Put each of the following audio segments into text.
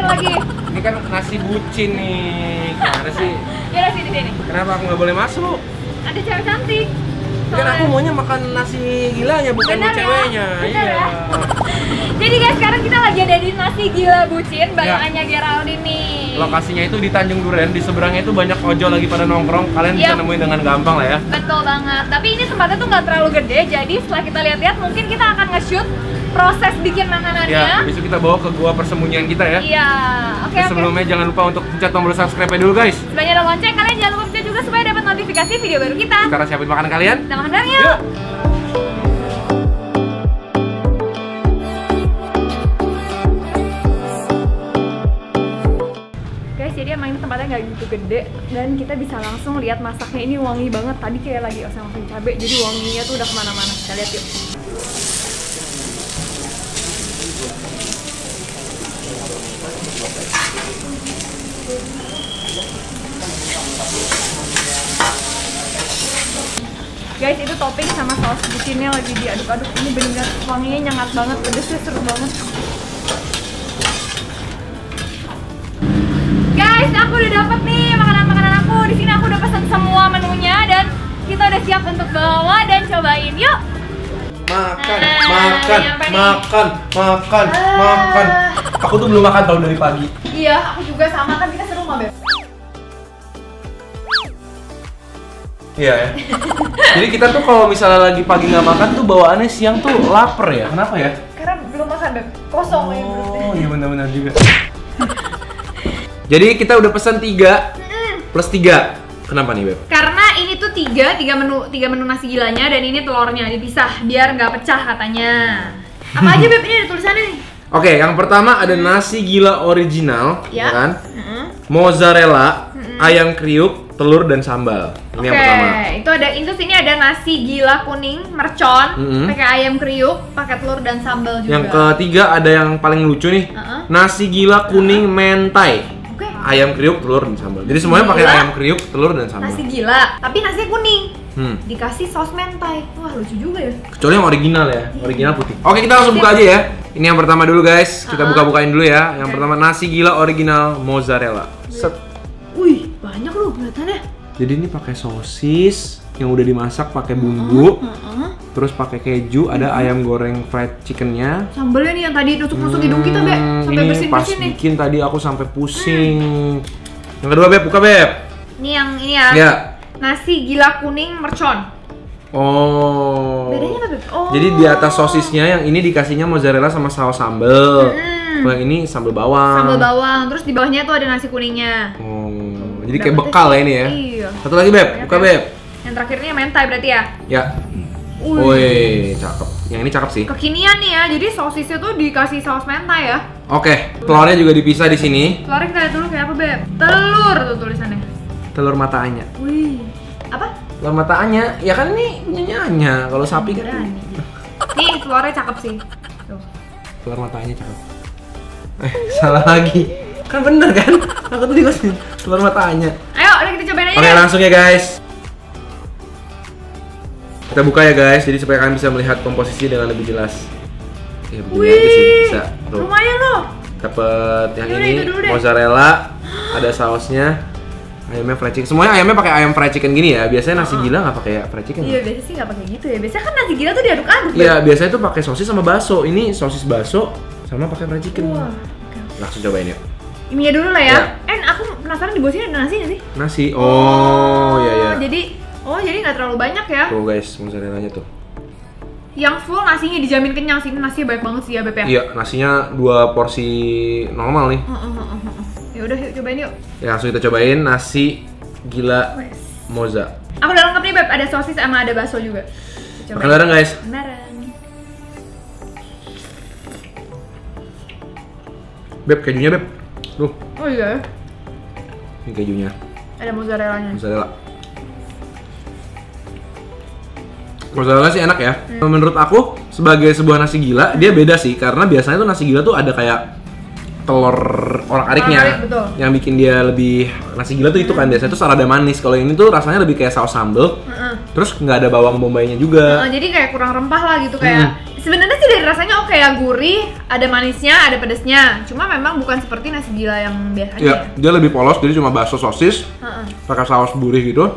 Lagi. Ini kan nasi bucin nih. Gimana sih? Ya nasi di sini. Kenapa aku nggak boleh masuk? Ada cewek cantik. Kan aku maunya makan nasi gilanya, bukan bener ceweknya. Ya? Iya. Ya? Jadi guys, sekarang kita lagi ada di nasi gila bucin by Anya Geraldine nih. Lokasinya itu di Tanjung Duren, di seberangnya itu banyak ojol lagi pada nongkrong. Kalian bisa nemuin dengan gampang lah ya. Betul banget. Tapi ini tempatnya tuh nggak terlalu gede, jadi setelah kita lihat-lihat mungkin kita akan nge-shoot proses bikin makanannya. Ya, besok kita bawa ke gua persembunyian kita ya. Iya. Oke. Sebelumnya jangan lupa untuk pencet tombol subscribe dulu guys. Sebelumnya ada lonceng, kalian jangan lupa pencet juga supaya dapat notifikasi video baru kita. Sekarang siapin makanan kalian. Kita makan bareng yuk. Guys, jadi emang ini tempatnya nggak gitu gede dan kita bisa langsung lihat masaknya. Ini wangi banget. Tadi kayak lagi oseng-oseng cabai, jadi wanginya tuh udah kemana-mana. Kita lihat yuk. Guys, itu topping sama saus bucinnya lagi diaduk-aduk. Ini bener-bener wanginya nyengat banget, pedesnya seru banget. Guys, aku udah dapet nih makanan-makanan aku. Di sini aku udah pesan semua menunya dan kita udah siap untuk bawa dan cobain. Yuk. Makan. Aku tuh belum makan tau dari pagi. Iya, aku juga sama, kan kita serumah, Beb. Iya ya. Jadi kita tuh kalau misalnya lagi pagi nggak makan tuh bawaannya siang tuh lapar ya. Kenapa ya? Karena belum makan, Beb. Kosong ya perutnya. Oh iya benar-benar juga. Jadi kita udah pesan 3 plus 3. Kenapa nih Beb? Karena ini tuh tiga menu nasi gilanya dan ini telurnya dipisah biar nggak pecah katanya. Apa aja Beb, ini ada tulisannya nih. Oke, yang pertama ada nasi gila original, ya kan? Mozzarella, ayam kriuk, telur dan sambal. Ini yang pertama. Terus ini ada nasi gila kuning mercon, pakai ayam kriuk, pakai telur dan sambal juga. Yang ketiga ada yang paling lucu nih, nasi gila kuning mentai. Ayam kriuk, telur dan sambal. Jadi semuanya pakai ayam kriuk, telur dan sambal. Nasi gila, tapi nasinya kuning. Dikasih saus mentai. Wah, lucu juga ya. Kecuali yang original ya, original putih. Oke, kita langsung buka aja ya. Ini yang pertama dulu guys. Kita buka-bukain dulu ya. Yang pertama nasi gila original mozzarella. Set. Wih, banyak loh kelihatannya. Jadi ini pakai sosis yang udah dimasak pakai bumbu. Terus pakai keju, ada ayam goreng fried chickennya. Sambalnya nih yang tadi tusuk-tusuk hidung kita, Beb. Sampai bersin-bersin pas nih. bikin tadi aku sampai pusing. Yang kedua Beb, buka Beb. Ini yang ini ya. Ya. Nasi gila kuning mercon. Oh. Bedanya apa, Beb? Oh. Jadi di atas sosisnya yang ini dikasihnya mozzarella sama saus sambal. Kalau yang ini sambal bawang. Sambal bawang. Terus di bawahnya tuh ada nasi kuningnya. Oh. Jadi kayak bekal ya ini ya. Iya. Satu lagi Beb, buka Beb. Yang terakhir ini mentai berarti ya? Ya. Wih, cakep. Yang ini cakep sih. Kekinian nih ya. Jadi sosisnya tuh dikasih saus mentai ya. Oke, telurnya juga dipisah di sini. Telurnya kita lihat dulu kayak apa, Beb? Telur tuh tulisannya. Telur mata Anya. Wih. Apa? Telur mata Anya. Ya kan ini punyanya Anya. Kalau sapi kan. Nih, telurnya cakep sih. Tuh. Telur mata Anya cakep. Salah lagi. Kan bener kan? Aku tuh dikasih telur mata Anya. Ayo, udah kita cobain aja. Oke, langsung ya guys. Kita buka ya guys, jadi supaya kalian bisa melihat komposisi dengan lebih jelas. Ya begini aja sih, bisa. Tuh. Lumayan loh. Dapat yang Yaudah, ini mozzarella, ada sausnya, ayamnya fried chicken. Semuanya ayamnya pakai ayam fried chicken gini ya. Biasanya nasi gila nggak pakai fried chicken. Iya, biasanya sih nggak pakai gitu ya. Biasanya kan nasi gila tuh diaduk-aduk. Iya, biasanya tuh pakai sosis sama bakso. Ini sosis bakso sama pakai fried chicken. Wah. Langsung cobain yuk. Ininya dulu lah ya. Aku penasaran di bawah sini ada nasi nggak sih? Nasi. Oh, iya ya. Jadi nggak terlalu banyak ya. Tuh guys, mozzarella-nya tuh. Yang full nasinya dijamin kenyang sih. Ini nasinya banyak banget sih ya, Beb ya. Iya, nasinya 2 porsi normal nih. Ya udah, yuk cobain yuk. Ya, langsung kita cobain nasi gila mozza. Aku udah lengkap nih, Beb. Ada sosis sama ada bakso juga. Makan bareng guys. Bareng. Beb, kejunya Beb. Tuh. Oh iya. Ini kejunya. Ada mozzarella-nya. Mozzarella. Mozzarella sih enak ya. Menurut aku sebagai sebuah nasi gila dia beda sih karena biasanya tuh nasi gila tuh ada kayak telur orak-ariknya Orak-arik, betul. yang bikin dia lebih nasi gila tuh itu kan biasanya tuh salada manis. Kalau ini tuh rasanya lebih kayak saus sambal. Terus nggak ada bawang bombaynya juga. Jadi kayak kurang rempah lah gitu kayak. Sebenarnya sih dari rasanya oke ya, gurih, ada manisnya, ada pedesnya. Cuma memang bukan seperti nasi gila yang biasanya. Ya, dia lebih polos jadi cuma bakso sosis. Pakai saus gurih gitu.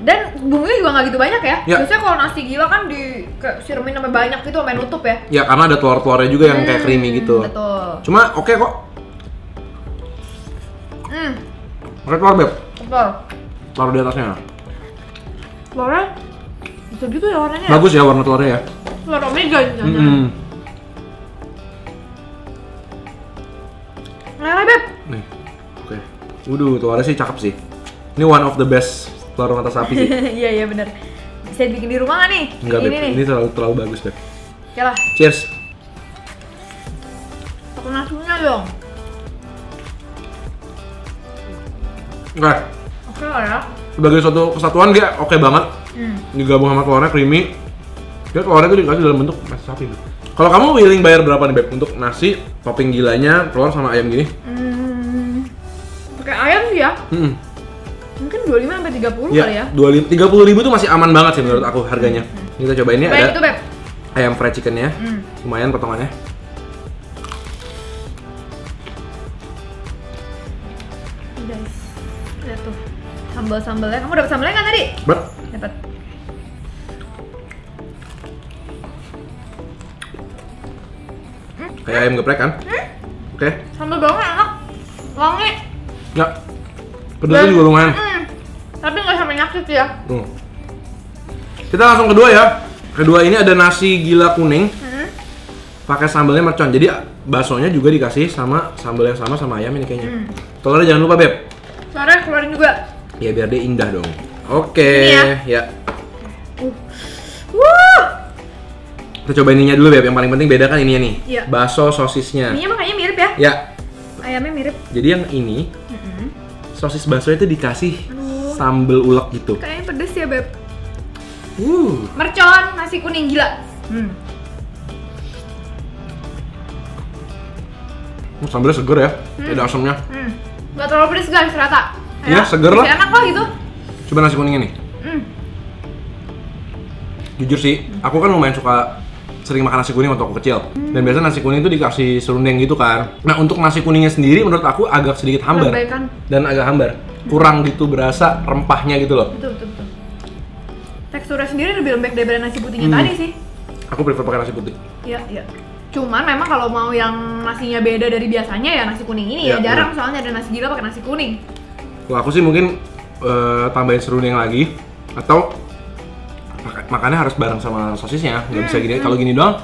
Dan bumbunya juga nggak gitu banyak ya. Ya. Biasanya kalau nasi gila kan disiramin sampai banyak gitu sampai nutup ya. Ya karena ada telur-telurnya juga yang kayak creamy gitu. Betul. Cuma oke kok. Pakai telur beb. Betul. Taruh di atasnya. Telurnya bisa gitu ya warnanya. Bagus ya warna telurnya ya. Telur omega gitu. Lele beb. Nih. Oke. Waduh, telurnya sih cakep sih. Ini one of the best telur mata sapi sih. Iya bener. Bisa dibikin di rumah nggak nih? Enggak beb. Ini nih. Ini terlalu bagus beb. Oke lah. Cheers. Pakai nasinya dong. Oke. Oke lah ya. Sebagai suatu kesatuan dia oke banget. Digabung sama telurnya creamy. Dia telurnya tuh dikasih dalam bentuk nasi sapi. Beb. Kalau kamu willing bayar berapa nih beb untuk nasi, topping gilanya, telur sama ayam gini? Pakai ayam sih ya. Mungkin 25 sampai 30 kali ya. 30.000 tuh masih aman banget sih menurut aku harganya. Kita coba ini Baik ada itu beb. ayam fried chickennya. Lumayan potongannya. Guys, lihat tuh sambal-sambalnya. Kamu dapet sambalnya kan tadi? Dapat. Kayak ayam geprek kan? Oke. Sambal bawangnya enak, wangi. Ya. Pedasnya juga lumayan. Tapi nggak sampai nyakit ya. Kita langsung kedua ya. Kedua ini ada nasi gila kuning. Pakai sambalnya mercon. Jadi baksonya juga dikasih sama sambal yang sama ayam ini kayaknya. Telurnya jangan lupa beb. Telurnya keluarin juga. Ya biar dia indah dong. Oke. Ini Ya. Kita coba ininya dulu beb. Yang paling penting beda kan ininya nih. Iya. Bakso sosisnya. Ininya makanya mirip ya. Ya. Ayamnya mirip. Jadi yang ini sosis bakso itu dikasih sambal ulek gitu. Kayaknya pedes ya beb. Mercon nasi kuning gila. Sambalnya seger ya. Ada asamnya. Gak terlalu pedes guys, rata. Iya, seger lah. Masih enak lah gitu. Coba nasi kuningnya nih. Jujur sih, aku kan lumayan suka sering makan nasi kuning waktu aku kecil. Dan biasanya nasi kuning itu dikasih serundeng gitu kan. Nah untuk nasi kuningnya sendiri menurut aku agak sedikit hambar. Dan agak hambar. Kurang gitu berasa rempahnya gitu loh. Betul. Teksturnya sendiri lebih lembek daripada nasi putihnya tadi sih. Aku prefer pakai nasi putih. Iya. Cuman memang kalau mau yang nasinya beda dari biasanya ya nasi kuning ini ya jarang soalnya ada nasi gila pakai nasi kuning. Kalau aku sih mungkin tambahin serundeng lagi atau makannya harus bareng sama sosisnya, nggak bisa gini. Kalau gini doang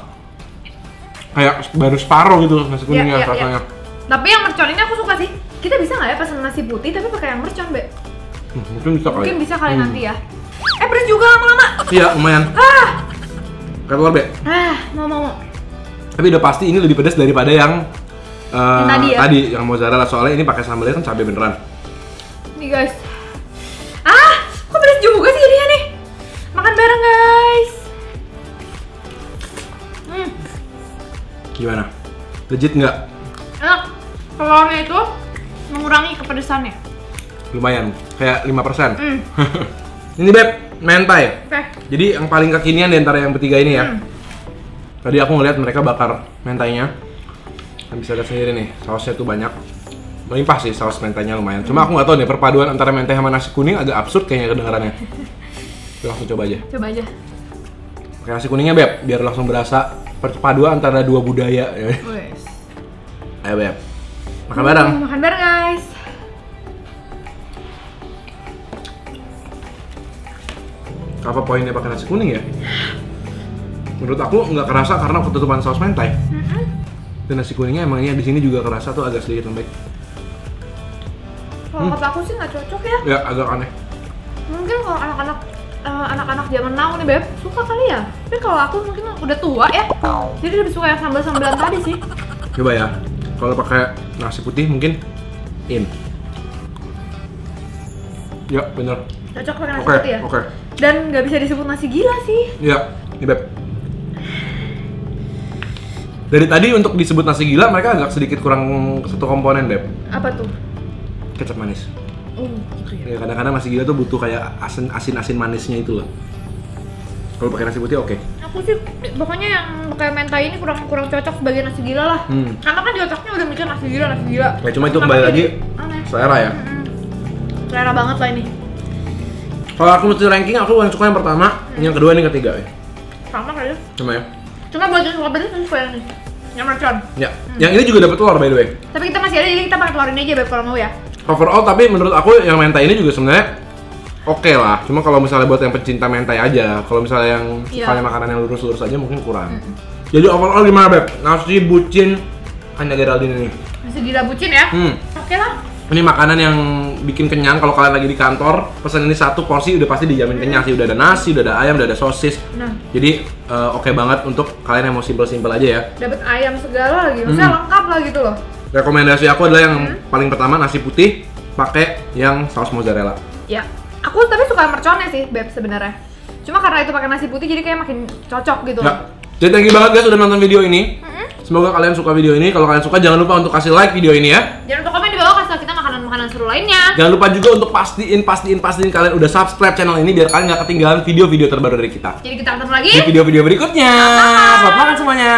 kayak baru separuh gitu nasi kuningnya rasanya. Tapi yang mercon ini aku suka sih. Kita bisa nggak ya pesan nasi putih tapi pakai yang mercon, Be? Mungkin bisa kali. Mungkin bisa kali nanti ya. Pedes juga lama-lama. Iya, lumayan. Kayak telur, Be. Mau. Tapi udah pasti ini lebih pedas daripada yang tadi yang mozzarella, soalnya ini pakai sambalnya kan cabai beneran. Nih guys. Kok pedas juga sih jadinya nih? Makan bareng guys. Gimana? Legit nggak? Enak. Telurnya itu mengurangi kepedesannya. Lumayan, kayak 5%. Ini Beb, mentai. Jadi yang paling kekinian di antara yang bertiga ini ya. Tadi aku ngeliat mereka bakar mentainya. Kan bisa lihat sendiri nih, sausnya tuh banyak. Melimpah sih saus mentainya lumayan. Cuma aku nggak tahu nih perpaduan antara mentai sama nasi kuning agak absurd kayaknya kedengarannya. Langsung coba aja. Pakai nasi kuningnya Beb, biar langsung berasa perpaduan antara dua budaya. Ayo Beb, makan bareng. Makan bareng guys. Apa poinnya pakai nasi kuning ya? Menurut aku nggak kerasa karena ketutupan saus mentai. Dan nasi kuningnya emangnya di sini juga kerasa tuh agak sedikit lembek. Kalau kata aku sih nggak cocok ya. Ya agak aneh. Mungkin kalau anak-anak zaman now nih Beb suka kali ya. Tapi kalau aku mungkin udah tua ya. Jadi lebih suka yang sambal-sambalan tadi sih. Coba ya. Kalau pakai nasi putih mungkin in. Ya bener. Cocok pakai nasi putih ya. Oke. Dan nggak bisa disebut nasi gila sih. Iya, nih Beb. Dari tadi untuk disebut nasi gila mereka agak sedikit kurang satu komponen, Beb. Apa tuh? Kecap manis. Gitu ya. Ya kadang-kadang nasi gila tuh butuh kayak asin manisnya itu loh. Kalau pakai nasi putih oke. Aku sih pokoknya yang kayak mentai ini kurang cocok sebagai nasi gila lah. Karena kan di otaknya udah mikir nasi gila. Ya cuma itu kembali lagi selera ya. Selera banget lah ini. Kalau aku mesti ranking, aku yang suka yang pertama, yang kedua, yang ketiga ya. Sama kali. Cuma ya. Cuma buat yang suka pedas aku suka yang ini. Yang mercon. Ya. Yang ini juga dapat telur by the way. Tapi kita masih ada, jadi kita pakai telur ini aja Beb kalau mau ya. Overall tapi menurut aku yang mentai ini juga sebenarnya oke lah. Cuma kalau misalnya buat yang pecinta mentai aja, kalau misalnya yang sukanya makanan yang lurus-lurus aja mungkin kurang. Jadi overall gimana Beb? Nasi bucin Anya Geraldine ini. Nasi gila bucin ya? Oke lah. Ini makanan yang bikin kenyang kalau kalian lagi di kantor, pesan ini satu porsi udah pasti dijamin kenyang sih. Udah ada nasi, udah ada ayam, udah ada sosis. Jadi oke banget untuk kalian yang mau simpel-simpel aja ya. Dapat ayam segala lagi, maksudnya lengkap lah gitu loh. Rekomendasi aku adalah yang paling pertama nasi putih pakai yang saus mozzarella. Ya, aku tapi suka merconnya sih Beb sebenarnya. Cuma karena itu pakai nasi putih jadi kayak makin cocok gitu. Ya. Jadi thank you banget guys udah nonton video ini. Semoga kalian suka video ini. Kalau kalian suka jangan lupa untuk kasih like video ini ya. Jangan lupa komen di bawah, kasih tau kita makanan-makanan seru lainnya. Jangan lupa juga untuk pastiin kalian udah subscribe channel ini biar kalian nggak ketinggalan video-video terbaru dari kita. Jadi kita ketemu lagi di video-video berikutnya. Selamat makan semuanya.